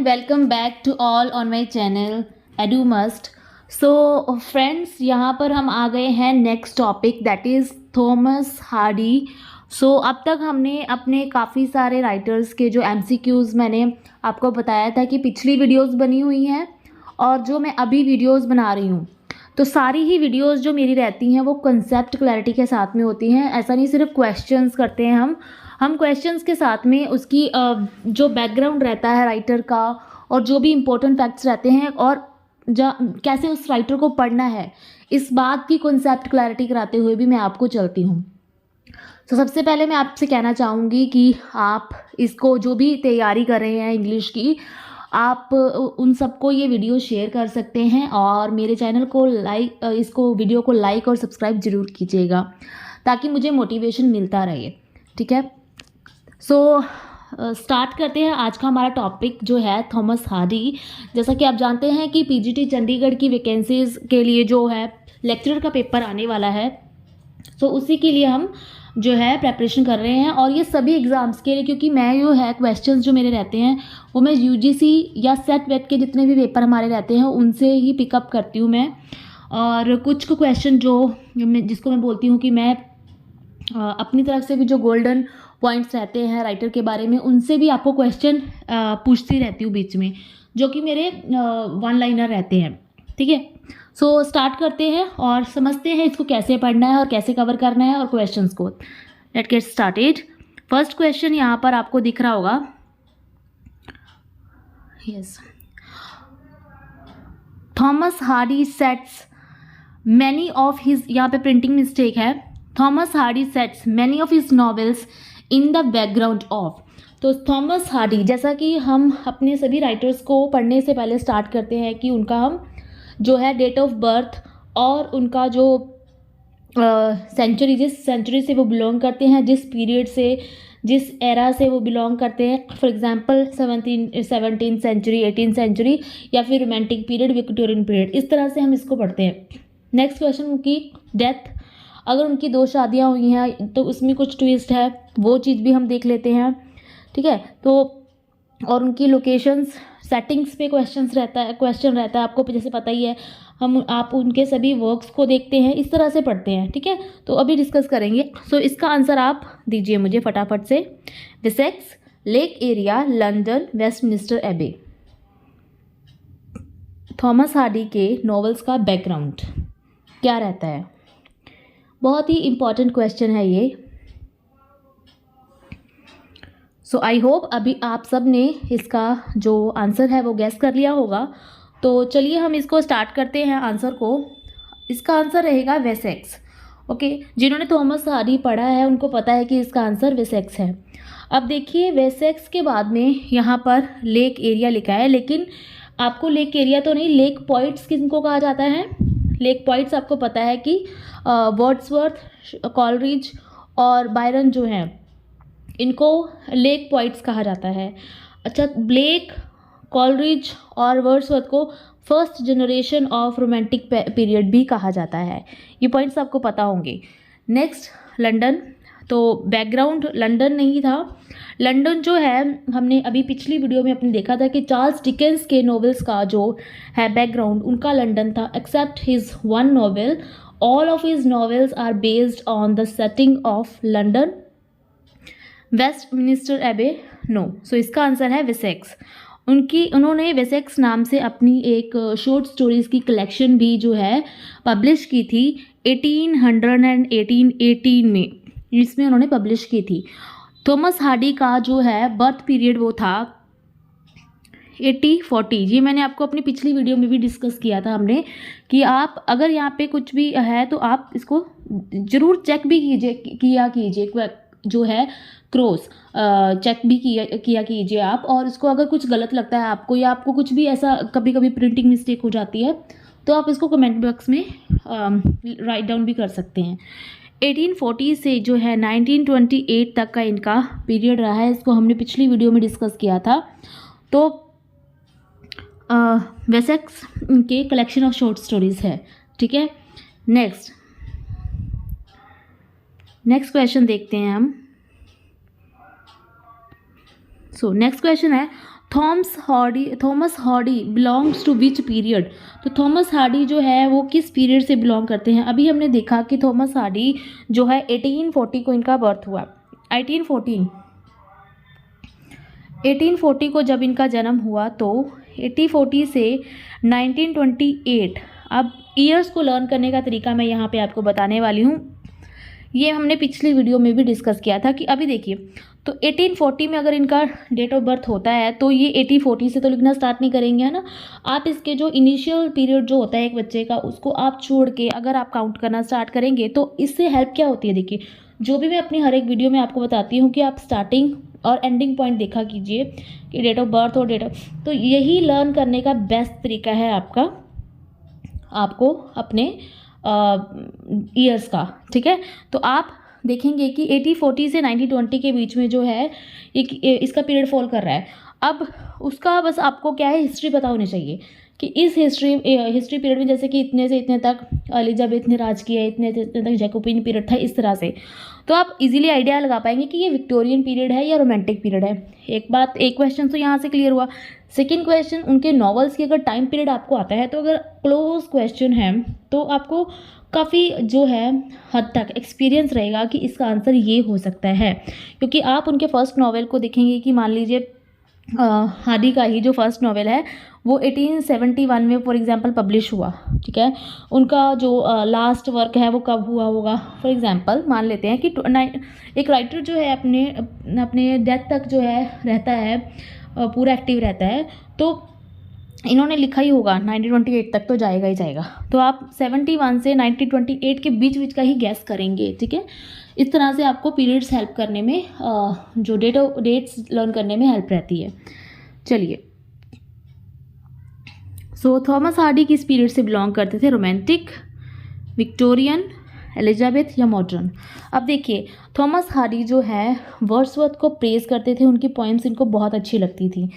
Welcome back to all on my channel Edu Must. So friends, यहाँ पर हम आ गए हैं next topic that is Thomas Hardy. So अब तक हमने अपने काफ़ी सारे राइटर्स के जो MCQs मैंने आपको बताया था कि पिछली वीडियोस बनी हुई हैं और जो मैं अभी वीडियोस बना रही हूँ, तो सारी ही वीडियोस जो मेरी रहती हैं वो कंसेप्ट क्लैरिटी के साथ में होती हैं। ऐसा नहीं सिर्फ क्वेश्चंस करते हैं हम क्वेश्चंस के साथ में उसकी जो बैकग्राउंड रहता है राइटर का और जो भी इम्पोर्टेंट फैक्ट्स रहते हैं और कैसे उस राइटर को पढ़ना है, इस बात की कंसेप्ट क्लैरिटी कराते हुए भी मैं आपको चलती हूँ। तो सबसे पहले मैं आपसे कहना चाहूँगी कि आप इसको जो भी तैयारी कर रहे हैं इंग्लिश की, आप उन सबको ये वीडियो शेयर कर सकते हैं और मेरे चैनल को इसको वीडियो को लाइक और सब्सक्राइब ज़रूर कीजिएगा ताकि मुझे मोटिवेशन मिलता रहे। ठीक है, सो स्टार्ट करते हैं। आज का हमारा टॉपिक जो है थॉमस हार्डी। जैसा कि आप जानते हैं कि PGT चंडीगढ़ की वैकेंसीज़ के लिए जो है लेक्चरर का पेपर आने वाला है, तो उसी के लिए हम जो है प्रेपरेशन कर रहे हैं। और ये सभी एग्ज़ाम्स के लिए, क्योंकि मैं जो है क्वेश्चंस जो मेरे रहते हैं वो मैं UGC या सेट वेट के जितने भी पेपर हमारे रहते हैं उनसे ही पिकअप करती हूँ मैं। और कुछ क्वेश्चन जिसको मैं बोलती हूँ कि मैं अपनी तरफ से भी जो गोल्डन पॉइंट्स रहते हैं राइटर के बारे में, उनसे भी आपको क्वेश्चन पूछती रहती हूँ बीच में, जो कि मेरे वन लाइनर रहते हैं। ठीक है, सो स्टार्ट करते हैं और समझते हैं इसको कैसे पढ़ना है और कैसे कवर करना है और क्वेश्चंस को। Let's get started. First question यहाँ पर आपको दिख रहा होगा। Yes, Thomas Hardy sets many of his, यहाँ पे प्रिंटिंग मिस्टेक है, Thomas Hardy sets many of his novels in the background of. तो थॉमस हार्डी, जैसा कि हम अपने सभी राइटर्स को पढ़ने से पहले स्टार्ट करते हैं कि उनका हम जो है डेट ऑफ बर्थ और उनका जो सेंचुरी, जिस सेंचुरी से वो बिलोंग करते हैं, जिस पीरियड से, जिस एरा से वो बिलोंग करते हैं, for example 17th century, 18th century या फिर रोमांटिक पीरियड, विक्टोरियन पीरियड, इस तरह से हम इसको पढ़ते हैं। नेक्स्ट क्वेश्चन, उनकी डेथ, अगर उनकी 2 शादियाँ हुई हैं तो उसमें कुछ ट्विस्ट है, वो चीज़ भी हम देख लेते हैं। ठीक है, तो और उनकी लोकेशंस, सेटिंग्स पे क्वेश्चन रहता है आपको जैसे पता ही है, आप उनके सभी वर्क्स को देखते हैं, इस तरह से पढ़ते हैं। ठीक है, तो अभी डिस्कस करेंगे। सो इसका आंसर आप दीजिए मुझे फटाफट से। विसेक्स, लेक एरिया, लंदन, वेस्टमिनिस्टर एबे। थॉमस हार्डी के नॉवेल्स का बैकग्राउंड क्या रहता है? बहुत ही इम्पॉर्टेंट क्वेश्चन है ये। सो आई होप अभी आप सब ने इसका जो आंसर है वो गैस कर लिया होगा। तो चलिए हम इसको स्टार्ट करते हैं आंसर को। इसका आंसर रहेगा वेसेक्स। ओके, जिन्होंने थॉमस हार्डी पढ़ा है उनको पता है कि इसका आंसर वेसेक्स है। अब देखिए, वेसेक्स के बाद में यहाँ पर लेक एरिया लिखा है, लेकिन आपको लेक एरिया तो नहीं, लेक पॉइंट्स किनको कहा जाता है? लेक पॉइंट्स आपको पता है कि वर्ड्सवर्थ, कॉलरिज और बायरन जो हैं, इनको लेक पॉइंट्स कहा जाता है। अच्छा, ब्लेक, कॉलरिज और वर्ड्सवर्थ को first generation of romantic period भी कहा जाता है। ये पॉइंट्स आपको पता होंगे। Next, London. तो बैकग्राउंड लंदन नहीं था। लंदन जो है, हमने अभी पिछली वीडियो में अपने देखा था कि चार्ल्स डिकेंस के नॉवेल्स का जो है बैकग्राउंड, उनका लंदन था, except his one novel. All of his novels are based on the setting of London. Westminster Abbey, no. So इसका आंसर है वेसेक्स। उन्होंने वेसेक्स नाम से अपनी एक शॉर्ट स्टोरीज़ की कलेक्शन भी जो है पब्लिश की थी 1818 में, इसमें उन्होंने पब्लिश की थी। थॉमस हार्डी का जो है बर्थ पीरियड वो था 8040। ये मैंने आपको अपनी पिछली वीडियो में भी डिस्कस किया था हमने, कि आप अगर यहाँ पे कुछ भी है तो आप इसको ज़रूर चेक भी कीजिए जो है क्रॉस चेक भी किया कीजिए आप। और इसको अगर कुछ गलत लगता है आपको, या आपको कुछ भी ऐसा कभी कभी प्रिंटिंग मिस्टेक हो जाती है, तो आप इसको कमेंट बॉक्स में राइट डाउन भी कर सकते हैं। 1840 से जो है 1928 तक का इनका पीरियड रहा है, इसको हमने पिछली वीडियो में डिस्कस किया था। तो वेसेक्स के कलेक्शन ऑफ शॉर्ट स्टोरीज़ है। ठीक है, नेक्स्ट क्वेश्चन देखते हैं हम। सो नेक्स्ट क्वेश्चन है, Thomas Hardy belongs to which period. तो थॉमस हार्डी जो है वो किस पीरियड से बिलोंग करते हैं। अभी हमने देखा कि थॉमस हार्डी जो है 1840 को इनका बर्थ हुआ। 1840 को जब इनका जन्म हुआ तो 1840 से 1928। अब ईयर्स को लर्न करने का तरीका मैं यहाँ पे आपको बताने वाली हूँ। ये हमने पिछली वीडियो में भी डिस्कस किया था कि अभी देखिए, तो 1840 में अगर इनका डेट ऑफ बर्थ होता है तो ये 1840 से तो लिखना स्टार्ट नहीं करेंगे, है ना। आप इसके जो इनिशियल पीरियड जो होता है एक बच्चे का, उसको आप छोड़ के अगर आप काउंट करना स्टार्ट करेंगे तो इससे हेल्प क्या होती है। देखिए, जो भी मैं अपनी हर एक वीडियो में आपको बताती हूँ कि आप स्टार्टिंग और एंडिंग पॉइंट देखा कीजिए कि डेट ऑफ बर्थ और डेट ऑफ, तो यही लर्न करने का बेस्ट तरीका है आपको अपने ईयर्स का, ठीक है। तो आप देखेंगे कि 1840 से 1920 के बीच में जो है इसका पीरियड फॉल कर रहा है। अब उसका बस आपको क्या है, हिस्ट्री पता होनी चाहिए कि इस हिस्ट्री पीरियड में जैसे कि इतने से इतने तक एलिजाबेथ ने राज किया, इतने से इतने तक जैकोबिन पीरियड था, इस तरह से तो आप इजीली आइडिया लगा पाएंगे कि ये विक्टोरियन पीरियड है या रोमांटिक पीरियड है। एक क्वेश्चन तो यहाँ से क्लियर हुआ। सेकेंड क्वेश्चन, उनके नॉवेल्स की अगर टाइम पीरियड आपको आता है तो अगर क्लोज क्वेश्चन है तो आपको काफ़ी जो है हद तक एक्सपीरियंस रहेगा कि इसका आंसर ये हो सकता है, क्योंकि आप उनके फर्स्ट नॉवेल को देखेंगे कि मान लीजिए हार्डी का ही जो फर्स्ट नॉवेल है वो 1871 में फॉर एग्जांपल पब्लिश हुआ, ठीक है। उनका जो लास्ट वर्क है वो कब हुआ होगा, फॉर एग्जांपल मान लेते हैं कि एक राइटर जो है अपने डेथ तक जो है रहता है, पूरा एक्टिव रहता है, तो इन्होंने लिखा ही होगा 1928 तक तो जाएगा ही जाएगा। तो आप 71 से 1928 के बीच का ही गैस करेंगे, ठीक है। इस तरह से आपको पीरियड्स हेल्प करने में जो डेट्स लर्न करने में हेल्प रहती है। चलिए, सो थॉमस हार्डी किस पीरियड से बिलोंग करते थे, रोमांटिक, विक्टोरियन, एलिजाबेथ या मॉडर्न। अब देखिए, थॉमस हार्डी जो है वर्ड्सवर्थ को प्रेज करते थे, उनकी पोएम्स इनको बहुत अच्छी लगती थी।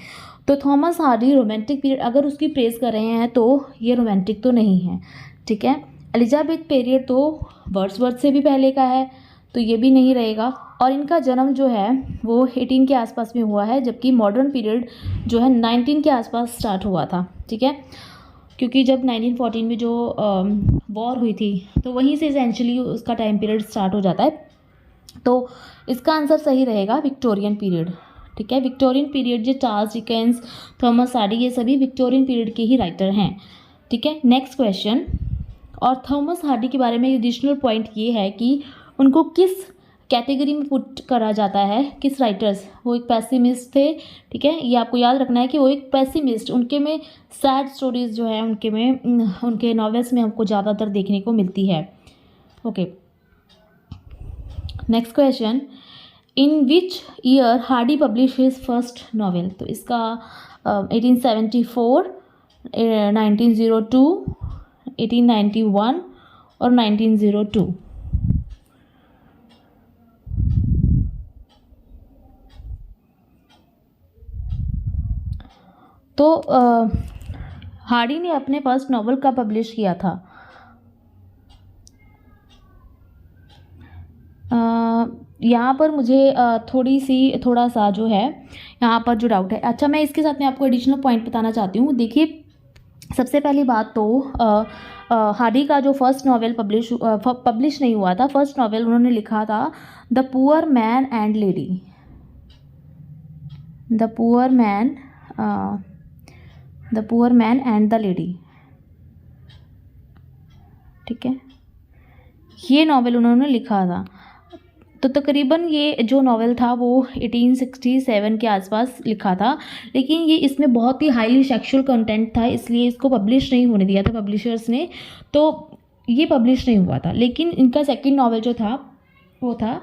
तो थॉमस हार्डी रोमांटिक पीरियड अगर उसकी प्रेज कर रहे हैं तो ये रोमांटिक तो नहीं है, ठीक है। एलिजाबेथ पीरियड तो वर्ड्सवर्थ से भी पहले का है तो ये भी नहीं रहेगा, और इनका जन्म जो है वो 18 के आसपास में हुआ है, जबकि मॉडर्न पीरियड जो है 19 के आसपास स्टार्ट हुआ था, ठीक है। क्योंकि जब 1914 में जो वॉर हुई थी तो वहीं से एसेंशियली उसका टाइम पीरियड स्टार्ट हो जाता है। तो इसका आंसर सही रहेगा विक्टोरियन पीरियड, ठीक है। विक्टोरियन पीरियड जो चार्ल्स डिकेंस, थॉमस हार्डी, ये सभी विक्टोरियन पीरियड के ही राइटर हैं, ठीक है। नेक्स्ट क्वेश्चन, और थॉमस हार्डी के बारे में एडिशनल पॉइंट ये है कि उनको किस कैटेगरी में पुट करा जाता है, किस राइटर्स, वो एक पैसिमिस्ट थे, ठीक है। ये आपको याद रखना है कि वो एक पैसिमिस्ट, उनके में सैड स्टोरीज जो है उनके नॉवेल्स में हमको ज़्यादातर देखने को मिलती है। Okay, next question, in which year Hardy publish his first novel. तो इसका 1874, 1902, 1891 और 1902। तो हार्डी ने अपने फर्स्ट नॉवल कब पब्लिश किया था। यहाँ पर मुझे थोड़ा सा जो है यहाँ पर जो डाउट है। अच्छा, मैं इसके साथ में आपको एडिशनल पॉइंट बताना चाहती हूँ। देखिए, सबसे पहली बात तो हार्डी का जो फर्स्ट नॉवेल पब्लिश नहीं हुआ था, फर्स्ट नॉवेल उन्होंने लिखा था the poor man and lady, the poor man and the lady, ठीक है। ये नॉवेल उन्होंने लिखा था। तो तकरीबन ये जो नॉवेल था वो 1867 के आसपास लिखा था, लेकिन ये इसमें बहुत ही हाईली सेक्सुअल कंटेंट था, इसलिए इसको पब्लिश नहीं होने दिया था पब्लिशर्स ने, तो ये पब्लिश नहीं हुआ था। लेकिन इनका सेकंड नॉवेल जो था वो था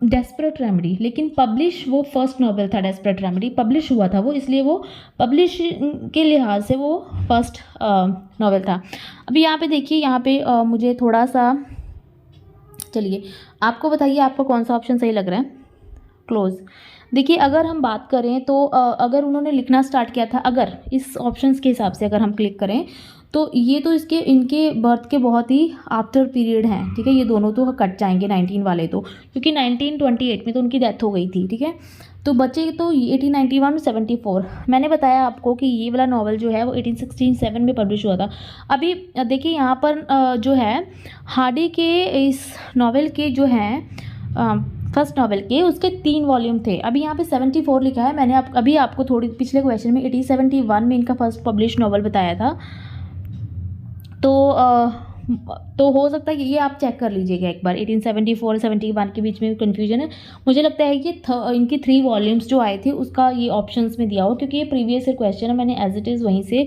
डेस्परेट रेमेडी, लेकिन पब्लिश वो फर्स्ट नॉवेल था, डेस्परेट रेमेडी पब्लिश हुआ था वो, इसलिए वो पब्लिश के लिहाज से वो फर्स्ट नॉवेल था। अभी यहाँ पे देखिए, यहाँ पे मुझे थोड़ा सा, चलिए आपको बताइए आपको कौन सा ऑप्शन सही लग रहा है। क्लोज। देखिए, अगर हम बात करें तो अगर उन्होंने लिखना स्टार्ट किया था, अगर इस ऑप्शंस के हिसाब से अगर हम क्लिक करें तो ये तो इनके बर्थ के बहुत ही आफ्टर पीरियड हैं, ठीक है। ये दोनों तो कट जाएंगे 19 वाले तो, क्योंकि 1928 में तो उनकी डेथ हो गई थी, ठीक है। तो बचे तो 1891 74। मैंने बताया आपको कि ये वाला नावल जो है वो 1867 में पब्लिश हुआ था। अभी देखिए यहाँ पर जो है हार्डी के इस नावल के जो हैं फर्स्ट नावल के उसके 3 वॉल्यूम थे। अभी यहाँ पे 74 लिखा है। मैंने अभी आपको थोड़ी पिछले क्वेश्चन में 1871 में इनका फर्स्ट पब्लिश नावल बताया था। तो हो सकता है कि ये आप चेक कर लीजिएगा एक बार, 1874 71 के बीच में कन्फ्यूजन है। मुझे लगता है कि इनकी 3 वॉल्यूम्स जो आए थे उसका ये ऑप्शंस में दिया हो, क्योंकि ये प्रीवियस ईयर क्वेश्चन है, मैंने एज इट इज़ वहीं से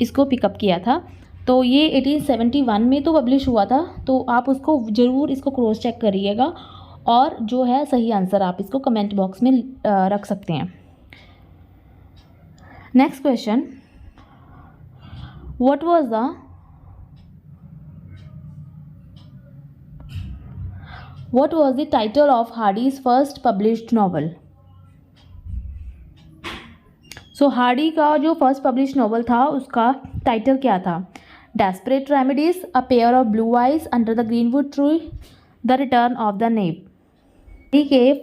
इसको पिकअप किया था। तो ये 1871 में तो पब्लिश हुआ था, तो आप उसको ज़रूर इसको क्रॉस चेक करिएगा, और जो है सही आंसर आप इसको कमेंट बॉक्स में रख सकते हैं। Next question, what was the title of Hardy's first published novel? So Hardy का जो फर्स्ट पब्लिश नावल था उसका टाइटल क्या था? Desperate remedies, a pair of blue eyes, under the greenwood tree, the return of the native. ठीक है,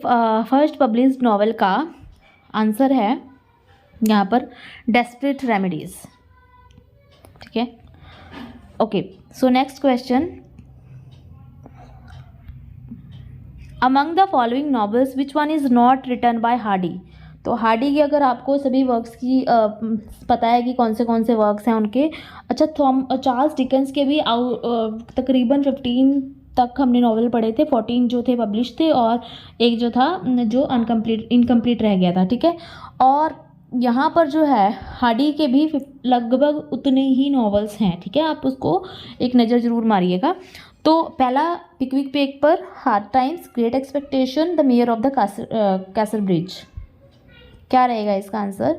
first publish novel का answer है यहाँ पर डेस्परेट रेमेडीज, ठीक है। Okay, so next question, among the following novels which one is not written by Hardy? तो Hardy की अगर आपको सभी वर्क्स की पता है कि कौन से वर्क्स हैं उनके। अच्छा, चार्ल्स डिकेंस के भी तकरीबन 15 तक हमने नॉवेल पढ़े थे, 14 जो थे पब्लिश थे, और एक जो था जो इनकम्प्लीट रह गया था, ठीक है। और यहाँ पर जो है हार्डी के भी लगभग उतने ही नॉवेल्स हैं, ठीक है। आप उसको एक नज़र ज़रूर मारिएगा। तो पहला Pickwick paper, hard times, great expectation, the mayor of the Casterbridge. क्या रहेगा इसका answer?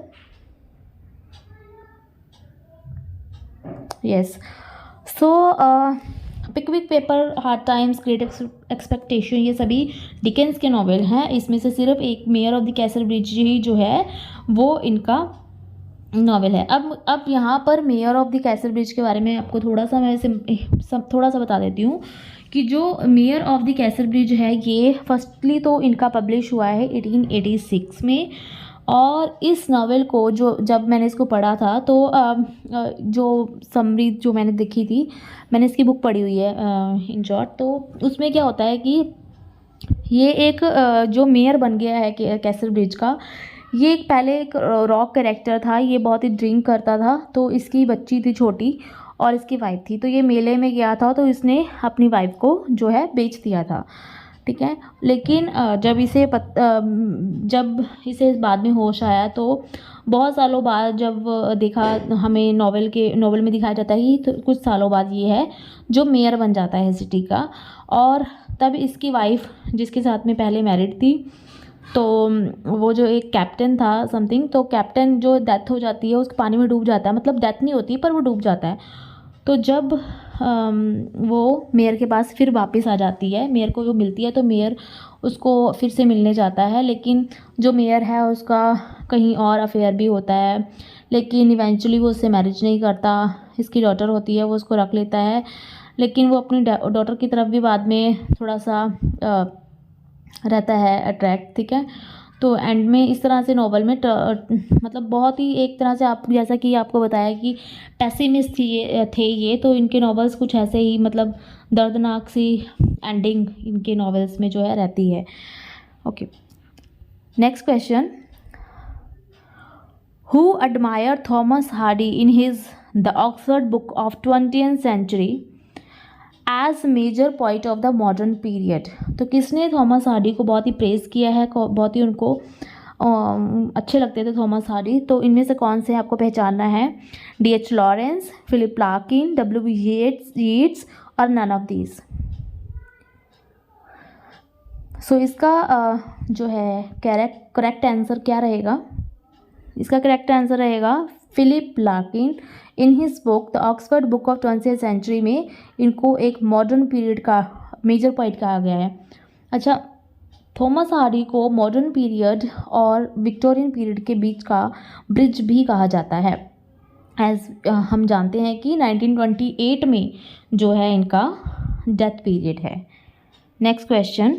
Yes, so Pickwick paper, hard times, great expectation ये सभी डिकेंस के नॉवेल हैं। इसमें से सिर्फ एक mayor of the Casterbridge ही जो है वो इनका नॉवेल है। अब यहाँ पर mayor of the Casterbridge के बारे में आपको थोड़ा सा बता देती हूँ कि जो mayor of the castle bridge है ये फर्स्टली तो इनका पब्लिश हुआ है 1886 में। और इस नावल को जब मैंने इसको पढ़ा था तो जो समरी जो मैंने देखी थी, मैंने इसकी बुक पढ़ी हुई है इन शॉर्ट। तो उसमें क्या होता है कि ये एक जो मेयर बन गया है कैसल ब्रिज का, ये पहले एक रॉक कैरेक्टर था। ये बहुत ही ड्रिंक करता था, तो इसकी बच्ची थी छोटी और इसकी वाइफ थी। तो ये मेले में गया था तो इसने अपनी वाइफ को जो है बेच दिया था, ठीक है। लेकिन जब इसे बाद में होश आया तो बहुत सालों बाद जब देखा, हमें नॉवल में दिखाया जाता है कि तो कुछ सालों बाद ये है जो मेयर बन जाता है सिटी का। और तब इसकी वाइफ जिसके साथ में पहले मैरिड थी, तो वो जो एक कैप्टन था समथिंग, तो कैप्टन जो डेथ हो जाती है उसके पानी में डूब जाता है, मतलब डेथ नहीं होती पर वो डूब जाता है। तो जब वो मेयर के पास फिर वापस आ जाती है, मेयर को वो मिलती है, तो मेयर उसको फिर से मिलने जाता है। लेकिन जो मेयर है उसका कहीं और अफेयर भी होता है, लेकिन इवेंचुअली वो उससे मैरिज नहीं करता। इसकी डॉटर होती है, वो उसको रख लेता है, लेकिन वो अपनी डॉटर की तरफ भी बाद में थोड़ा सा रहता है अट्रैक्ट, ठीक है। तो एंड में इस तरह से नॉवल में मतलब बहुत ही एक तरह से आप जैसा कि आपको बताया कि पैसिमिस्ट थे ये, तो इनके नॉवेल्स कुछ ऐसे ही मतलब दर्दनाक सी एंडिंग इनके नॉवेल्स में जो है रहती है। Okay, next question, who admire Thomas Hardy in his the Oxford book of 20th century as major point of the modern period? तो किसने थॉमस हार्डी को बहुत ही प्रेज़ किया है, बहुत ही उनको अच्छे लगते थे थॉमस हार्डी? तो इनमें से कौन से आपको पहचानना है? D.H. Lawrence, Philip Larkin, W. Yeats और नन ऑफ दीज। सो इसका जो है करेक्ट आंसर क्या रहेगा? इसका करेक्ट आंसर रहेगा Philip Larkin. In his book the Oxford book of 20th century में इनको एक मॉडर्न पीरियड का मेजर पॉइंट कहा गया है। अच्छा, थॉमस हार्डी को मॉडर्न पीरियड और विक्टोरियन पीरियड के बीच का ब्रिज भी कहा जाता है। एज हम जानते हैं कि 1928 में जो है इनका डेथ पीरियड है। नेक्स्ट क्वेश्चन,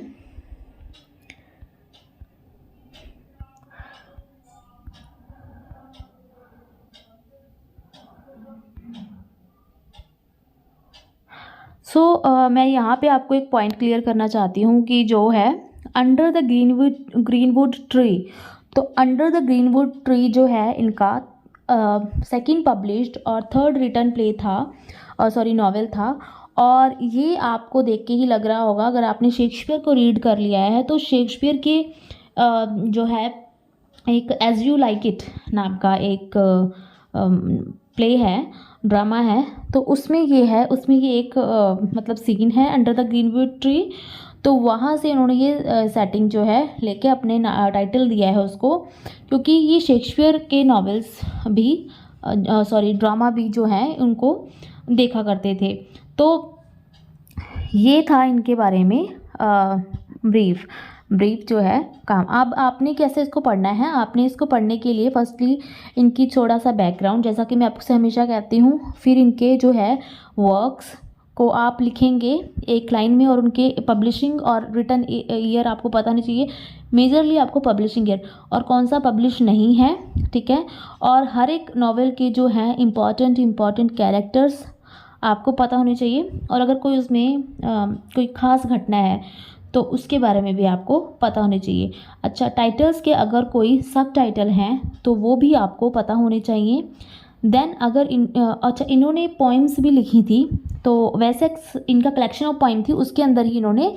मैं यहाँ पे आपको एक पॉइंट क्लियर करना चाहती हूँ कि जो है अंडर द ग्रीनवुड ट्री, तो अंडर द ग्रीनवुड ट्री जो है इनका सेकंड पब्लिश्ड और थर्ड रिटन प्ले था, सॉरी नॉवेल था। और ये आपको देख के ही लग रहा होगा, अगर आपने शेक्सपियर को रीड कर लिया है तो शेक्सपियर के जो है एक एज यू लाइक इट नाम का एक प्ले है, ड्रामा है, तो उसमें ये है, उसमें ये एक मतलब सीन है अंडर द ग्रीनवुड ट्री। तो वहाँ से उन्होंने ये सेटिंग जो है लेके अपने टाइटल दिया है उसको, क्योंकि ये शेक्सपियर के नॉवेल्स भी सॉरी ड्रामा भी जो है उनको देखा करते थे। तो ये था इनके बारे में ब्रीफ जो है काम। अब आपने कैसे इसको पढ़ना है, आपने इसको पढ़ने के लिए फर्स्टली इनकी थोड़ा सा बैकग्राउंड, जैसा कि मैं आपसे हमेशा कहती हूँ, फिर इनके जो है वर्क्स को आप लिखेंगे एक लाइन में, और उनके पब्लिशिंग और रिटन ईयर आपको पता नहीं चाहिए, मेजरली आपको पब्लिशिंग ईयर और कौन सा पब्लिश नहीं है, ठीक है। और हर एक नॉवेल के जो हैं इम्पॉर्टेंट कैरेक्टर्स आपको पता होने चाहिए, और अगर कोई उसमें कोई ख़ास घटना है तो उसके बारे में भी आपको पता होने चाहिए। अच्छा, टाइटल्स के अगर कोई सब टाइटल हैं तो वो भी आपको पता होने चाहिए। देन अगर अच्छा इन्होंने पोइम्स भी लिखी थी, तो वैसे इनका कलेक्शन ऑफ पोइम थी, उसके अंदर ही इन्होंने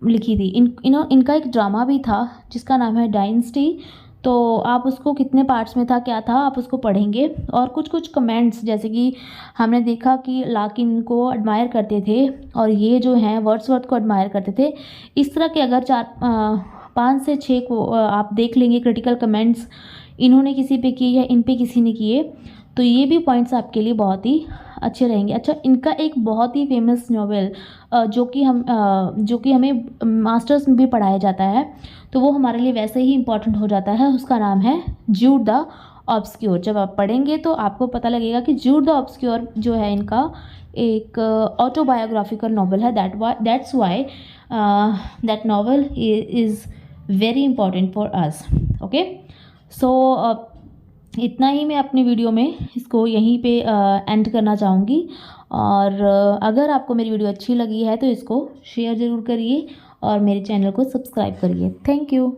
लिखी थी। इनका एक ड्रामा भी था जिसका नाम है डायनेस्टी, तो आप उसको कितने पार्ट्स में था क्या था आप उसको पढ़ेंगे। और कुछ कमेंट्स, जैसे कि हमने देखा कि लाकिन को एडमायर करते थे और ये जो हैं वर्ड्सवर्थ को एडमायर करते थे। इस तरह के अगर 5 से 6 को आप देख लेंगे क्रिटिकल कमेंट्स इन्होंने किसी पे किए या इन पे किसी ने किए, तो ये भी पॉइंट्स आपके लिए बहुत ही अच्छे रहेंगे। अच्छा, इनका एक बहुत ही फेमस नॉवेल जो कि हमें मास्टर्स में भी पढ़ाया जाता है, तो वो हमारे लिए वैसे ही इम्पॉर्टेंट हो जाता है, उसका नाम है ज्यूड द ऑब्सक्योर। जब आप पढ़ेंगे तो आपको पता लगेगा कि ज्यूड द ऑब्सक्योर जो है इनका एक ऑटोबायोग्राफिकल नॉवल है। That's why that novel is very important for us. Okay, so इतना ही मैं अपनी वीडियो में इसको यहीं पे एंड करना चाहूँगी। और अगर आपको मेरी वीडियो अच्छी लगी है तो इसको शेयर ज़रूर करिए और मेरे चैनल को सब्सक्राइब करिए। Thank you.